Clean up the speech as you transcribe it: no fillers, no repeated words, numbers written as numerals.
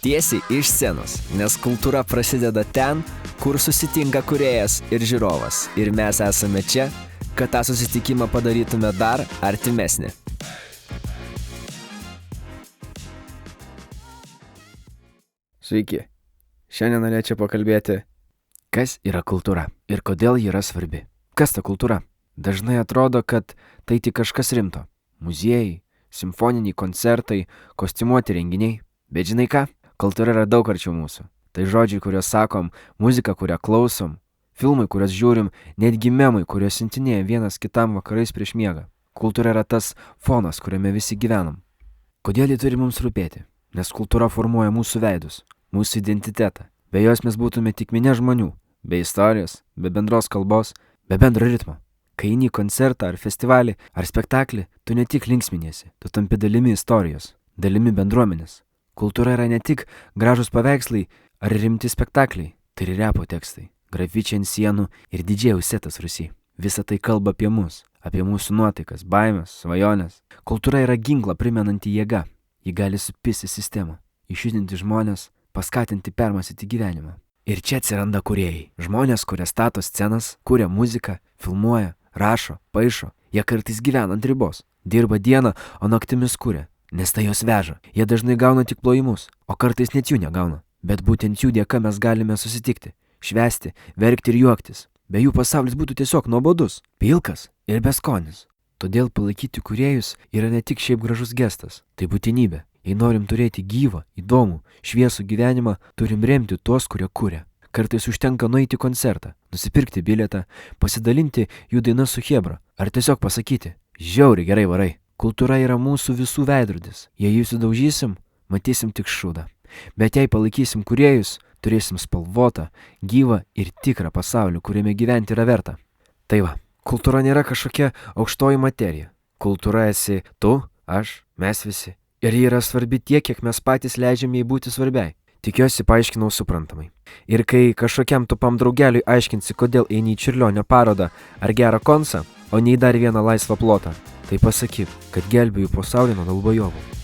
Tiesiai iš scenos, nes kultūra prasideda ten, kur susitinka kūrėjas ir žiūrovas. Ir mes esame čia, kad tą susitikimą padarytume dar artimesnį. Sveiki. Šiandien norėčiau pakalbėti, kas yra kultūra ir kodėl ji yra svarbi. Kas ta kultūra? Dažnai atrodo, kad tai tik kažkas rimto. Muziejai, simfoniniai koncertai, kostiumuoti renginiai. Bet žinai ką? Kultūra yra daug arčiau mūsų. Tai žodžiai, kuriuos sakom, muzika, kurią klausom, filmai, kuriuos žiūrim, netgi memai, kuriuos siuntinėja vienas kitam vakarais prieš miegą. Kultūra yra tas fonas, kuriame visi gyvenam. Kodėl ji turi mums rūpėti? Nes kultūra formuoja mūsų veidus, mūsų identitetą. Be jos mes būtume tik minia žmonių, be istorijos, be bendros kalbos, be bendro ritmo. Kai eini į koncertą ar festivalį ar spektaklį, tu ne tik linksminiesi, tu tampi dalimi istorijos, dalimi bendruomenės. Kultūra yra ne tik gražūs paveikslai ar rimti spektakliai, tai ir repo tekstai, grafičiai ant sienų ir didžėjų setas Rusy. Visa tai kalba apie mus, apie mūsų nuotaikas, baimės, svajonės. Kultūra yra ginkla primenanti jėga. Ji gali supisti sistemą, išjudinti žmonės, paskatinti permąstyti gyvenimą. Ir čia atsiranda kūrėjai. Žmonės, kurie stato scenas, kuria muziką, filmuoja, rašo, paišo. Jie kartais gyvena ant ribos. Dirba dieną, o naktimis kuria. Nes tai jos veža. Jie dažnai gauna tik plojimus, o kartais net jų negauna. Bet būtent jų dėka mes galime susitikti, švęsti, verkti ir juoktis. Be jų pasaulis būtų tiesiog nuobodus, pilkas ir beskonis. Todėl palaikyti kūrėjus yra ne tik šiaip gražus gestas, tai būtinybė. Jei norim turėti gyvą, įdomų, šviesų gyvenimą, turim remti tuos, kurie kuria. Kartais užtenka nueiti į koncertą, nusipirkti bilietą, pasidalinti jų dainą su chebra, ar tiesiog pasakyti, žiauriai gerai varai. Kultūra yra mūsų visų veidrodis. Jei jų sudaužysim, matysim tik šūdą. Bet jei palaikysim kūrėjus, turėsim spalvotą, gyvą ir tikrą pasaulį, kuriame gyventi yra verta. Tai va, kultūra nėra kažkokia aukštoji materija. Kultūra esi tu, aš, mes visi. Ir ji yra svarbi tiek, kiek mes patys leidžiame jai būti svarbiai. Tikiuosi paaiškinau suprantamai. Ir kai kažkokiam tupam draugeliui aiškinsi, kodėl eini į Čiurlionio parodą ar gerą koncą, o ne į dar vieną laisvą plotą, tai pasakyk, kad gelbėju pasaulį nuo dalbojovų.